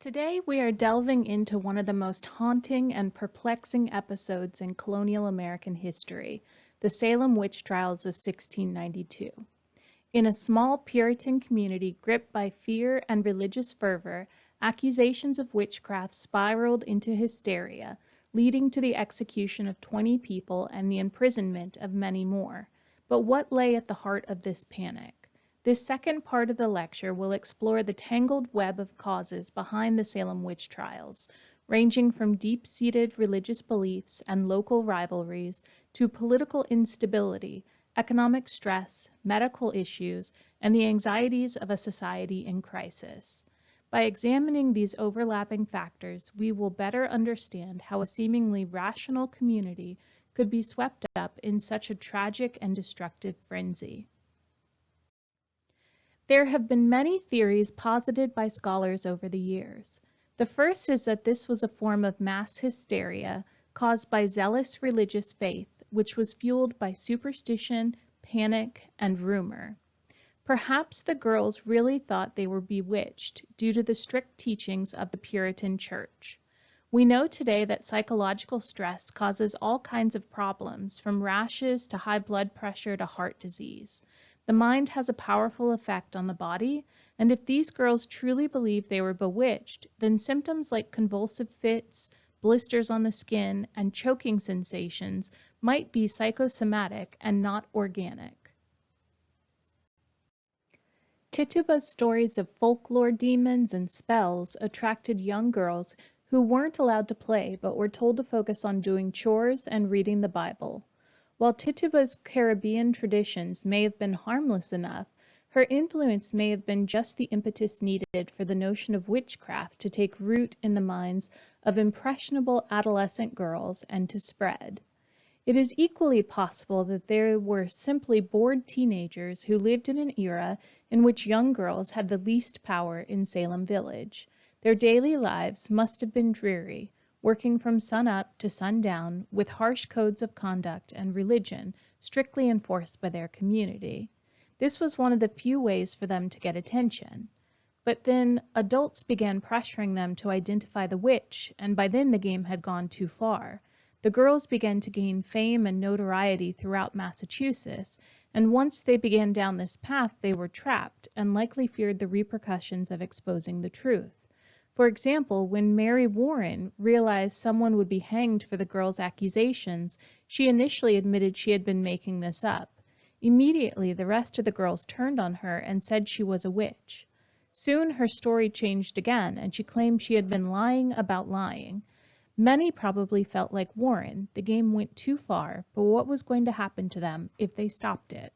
Today, we are delving into one of the most haunting and perplexing episodes in colonial American history, the Salem witch trials of 1692. In a small Puritan community gripped by fear and religious fervor, accusations of witchcraft spiraled into hysteria, leading to the execution of 20 people and the imprisonment of many more. But what lay at the heart of this panic? This second part of the lecture will explore the tangled web of causes behind the Salem witch trials, ranging from deep-seated religious beliefs and local rivalries to political instability, economic stress, medical issues, and the anxieties of a society in crisis. By examining these overlapping factors, we will better understand how a seemingly rational community could be swept up in such a tragic and destructive frenzy. There have been many theories posited by scholars over the years. The first is that this was a form of mass hysteria caused by zealous religious faith, which was fueled by superstition, panic, and rumor. Perhaps the girls really thought they were bewitched due to the strict teachings of the Puritan Church. We know today that psychological stress causes all kinds of problems, from rashes to high blood pressure to heart disease. The mind has a powerful effect on the body, and if these girls truly believed they were bewitched, then symptoms like convulsive fits, blisters on the skin, and choking sensations might be psychosomatic and not organic. Tituba's stories of folklore demons and spells attracted young girls who weren't allowed to play but were told to focus on doing chores and reading the Bible. While Tituba's Caribbean traditions may have been harmless enough, her influence may have been just the impetus needed for the notion of witchcraft to take root in the minds of impressionable adolescent girls and to spread. It is equally possible that there were simply bored teenagers who lived in an era in which young girls had the least power in Salem Village. Their daily lives must have been dreary, working from sun-up to sundown with harsh codes of conduct and religion strictly enforced by their community. This was one of the few ways for them to get attention. But then adults began pressuring them to identify the witch, and by then the game had gone too far. The girls began to gain fame and notoriety throughout Massachusetts, and once they began down this path, they were trapped and likely feared the repercussions of exposing the truth. For example, when Mary Warren realized someone would be hanged for the girls' accusations, she initially admitted she had been making this up. Immediately, the rest of the girls turned on her and said she was a witch. Soon, her story changed again, and she claimed she had been lying about lying. Many probably felt like Warren. The game went too far, but what was going to happen to them if they stopped it?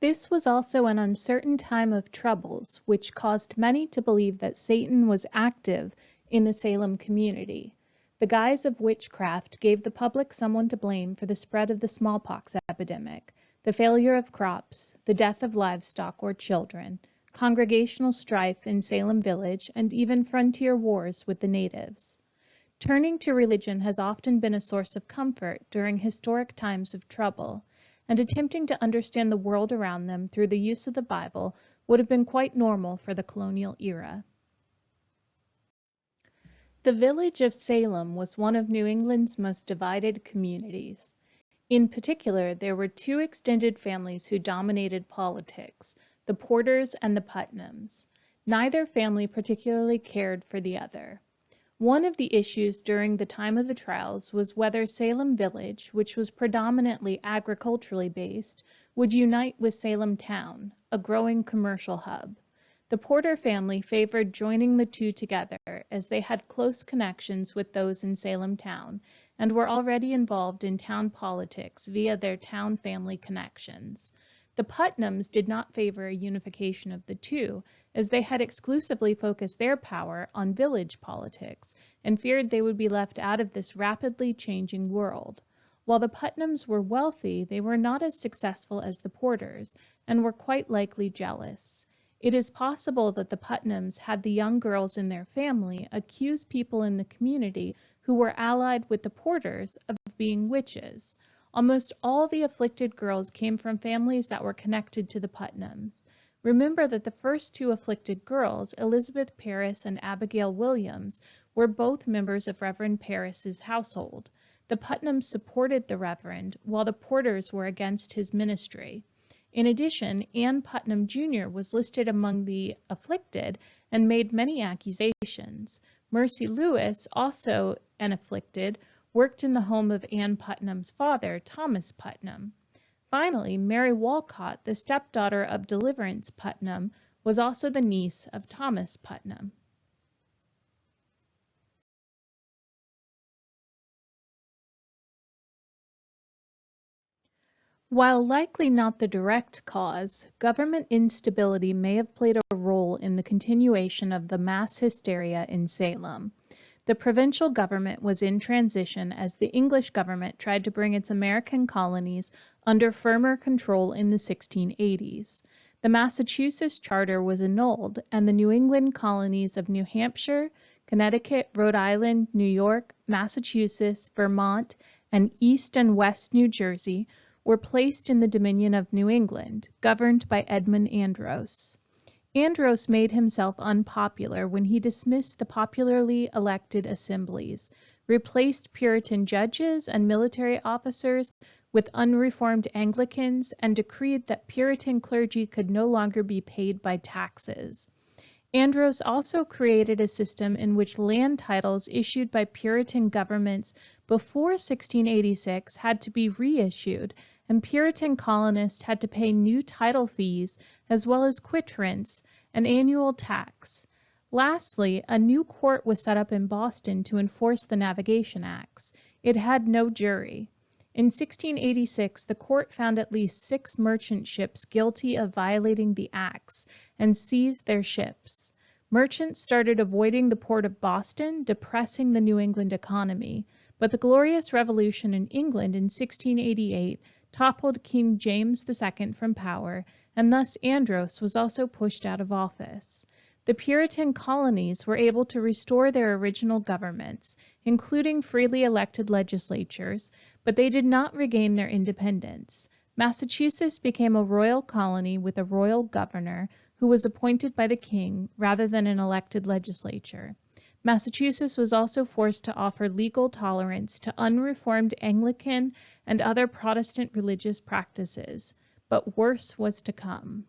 This was also an uncertain time of troubles, which caused many to believe that Satan was active in the Salem community. The guise of witchcraft gave the public someone to blame for the spread of the smallpox epidemic, the failure of crops, the death of livestock or children, congregational strife in Salem Village, and even frontier wars with the natives. Turning to religion has often been a source of comfort during historic times of trouble, and attempting to understand the world around them through the use of the Bible would have been quite normal for the colonial era. The village of Salem was one of New England's most divided communities. In particular, there were two extended families who dominated politics, the Porters and the Putnams. Neither family particularly cared for the other. One of the issues during the time of the trials was whether Salem Village, which was predominantly agriculturally based, would unite with Salem Town, a growing commercial hub. The Porter family favored joining the two together as they had close connections with those in Salem Town and were already involved in town politics via their town family connections. The Putnams did not favor a unification of the two, as they had exclusively focused their power on village politics and feared they would be left out of this rapidly changing world. While the Putnams were wealthy, they were not as successful as the Porters and were quite likely jealous. It is possible that the Putnams had the young girls in their family accuse people in the community who were allied with the Porters of being witches. Almost all the afflicted girls came from families that were connected to the Putnams. Remember that the first two afflicted girls, Elizabeth Parris and Abigail Williams, were both members of Reverend Parris's household. The Putnams supported the Reverend, while the Porters were against his ministry. In addition, Ann Putnam Jr. was listed among the afflicted and made many accusations. Mercy Lewis, also an afflicted, worked in the home of Ann Putnam's father, Thomas Putnam. Finally, Mary Walcott, the stepdaughter of Deliverance Putnam, was also the niece of Thomas Putnam. While likely not the direct cause, government instability may have played a role in the continuation of the mass hysteria in Salem. The provincial government was in transition as the English government tried to bring its American colonies under firmer control in the 1680s. The Massachusetts Charter was annulled, and the New England colonies of New Hampshire, Connecticut, Rhode Island, New York, Massachusetts, Vermont, and East and West New Jersey were placed in the Dominion of New England, governed by Edmund Andros. Andros made himself unpopular when he dismissed the popularly elected assemblies, replaced Puritan judges and military officers with unreformed Anglicans, and decreed that Puritan clergy could no longer be paid by taxes. Andros also created a system in which land titles issued by Puritan governments before 1686 had to be reissued, and Puritan colonists had to pay new title fees as well as quitrents, an annual tax. Lastly, a new court was set up in Boston to enforce the Navigation Acts. It had no jury. In 1686, the court found at least 6 merchant ships guilty of violating the acts and seized their ships. Merchants started avoiding the port of Boston, depressing the New England economy. But the Glorious Revolution in England in 1688 toppled King James II from power, and thus Andros was also pushed out of office. The Puritan colonies were able to restore their original governments, including freely elected legislatures, but they did not regain their independence. Massachusetts became a royal colony with a royal governor who was appointed by the king rather than an elected legislature. Massachusetts was also forced to offer legal tolerance to unreformed Anglican and other Protestant religious practices, but worse was to come.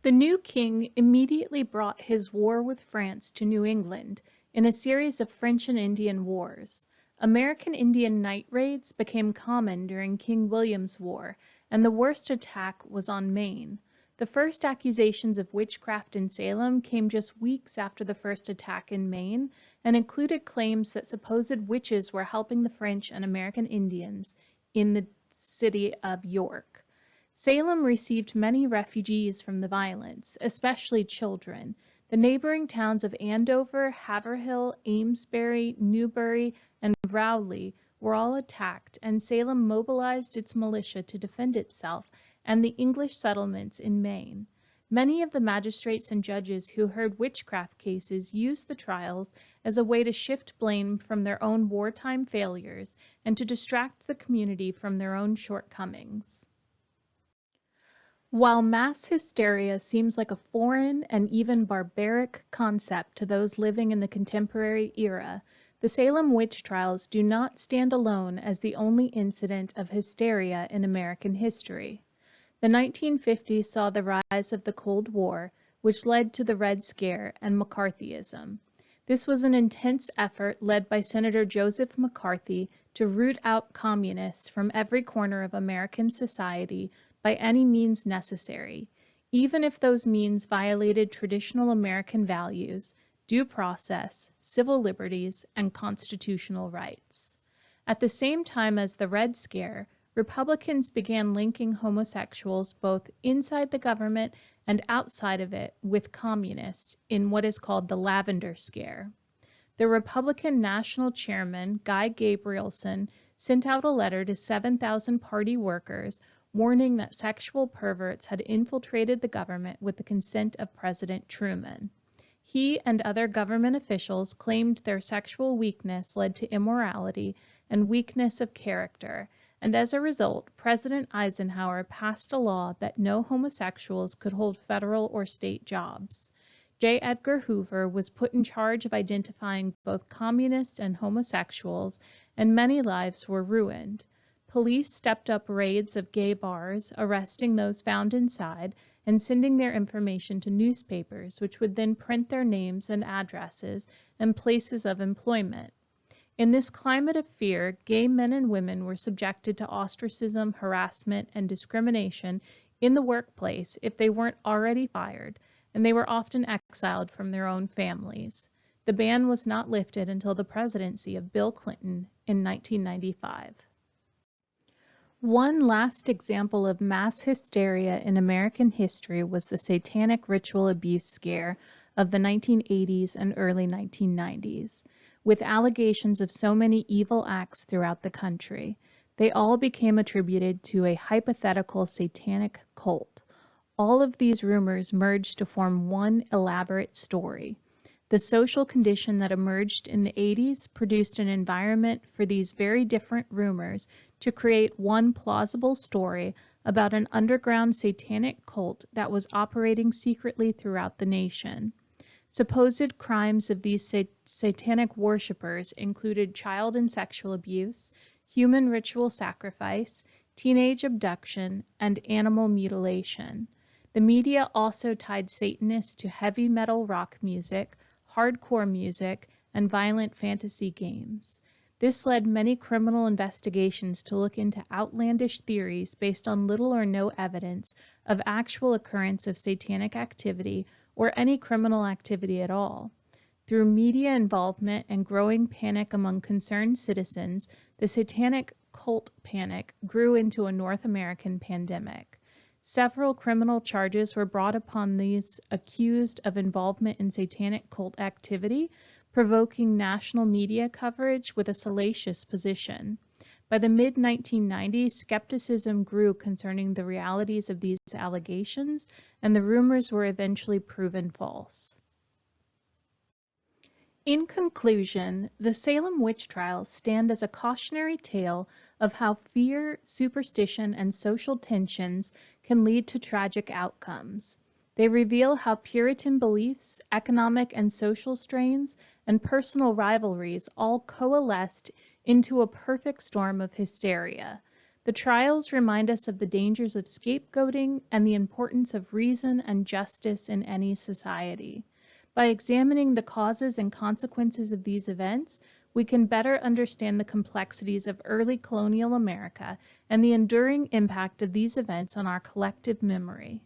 The new king immediately brought his war with France to New England in a series of French and Indian wars. American Indian night raids became common during King William's War, and the worst attack was on Maine. The first accusations of witchcraft in Salem came just weeks after the first attack in Maine and included claims that supposed witches were helping the French and American Indians in the city of York. Salem received many refugees from the violence, especially children. The neighboring towns of Andover, Haverhill, Amesbury, Newbury, and Rowley were all attacked, and Salem mobilized its militia to defend itself and the English settlements in Maine. Many of the magistrates and judges who heard witchcraft cases used the trials as a way to shift blame from their own wartime failures and to distract the community from their own shortcomings. While mass hysteria seems like a foreign and even barbaric concept to those living in the contemporary era, the Salem witch trials do not stand alone as the only incident of hysteria in American history. The 1950s saw the rise of the Cold War, which led to the Red Scare and McCarthyism. This was an intense effort led by Senator Joseph McCarthy to root out communists from every corner of American society by any means necessary, even if those means violated traditional American values, due process, civil liberties, and constitutional rights. At the same time as the Red Scare, Republicans began linking homosexuals both inside the government and outside of it with communists in what is called the Lavender Scare. The Republican National Chairman, Guy Gabrielson, sent out a letter to 7,000 party workers warning that sexual perverts had infiltrated the government with the consent of President Truman. He and other government officials claimed their sexual weakness led to immorality and weakness of character, and as a result, President Eisenhower passed a law that no homosexuals could hold federal or state jobs. J. Edgar Hoover was put in charge of identifying both communists and homosexuals, and many lives were ruined. Police stepped up raids of gay bars, arresting those found inside and sending their information to newspapers, which would then print their names and addresses and places of employment. In this climate of fear, gay men and women were subjected to ostracism, harassment, and discrimination in the workplace if they weren't already fired, and they were often exiled from their own families. The ban was not lifted until the presidency of Bill Clinton in 1995. One last example of mass hysteria in American history was the satanic ritual abuse scare of the 1980s and early 1990s, with allegations of so many evil acts throughout the country. They all became attributed to a hypothetical satanic cult. All of these rumors merged to form one elaborate story. The social condition that emerged in the 80s produced an environment for these very different rumors to create one plausible story about an underground satanic cult that was operating secretly throughout the nation. Supposed crimes of these satanic worshippers included child and sexual abuse, human ritual sacrifice, teenage abduction, and animal mutilation. The media also tied Satanists to heavy metal rock music, hardcore music, and violent fantasy games. This led many criminal investigations to look into outlandish theories based on little or no evidence of actual occurrence of satanic activity or any criminal activity at all. Through media involvement and growing panic among concerned citizens, the satanic cult panic grew into a North American pandemic. Several criminal charges were brought upon these accused of involvement in satanic cult activity, provoking national media coverage with a salacious position. By the mid-1990s, skepticism grew concerning the realities of these allegations, and the rumors were eventually proven false. In conclusion, the Salem witch trials stand as a cautionary tale of how fear, superstition, and social tensions can lead to tragic outcomes. They reveal how Puritan beliefs, economic and social strains, and personal rivalries all coalesced into a perfect storm of hysteria. The trials remind us of the dangers of scapegoating and the importance of reason and justice in any society. By examining the causes and consequences of these events, we can better understand the complexities of early colonial America and the enduring impact of these events on our collective memory.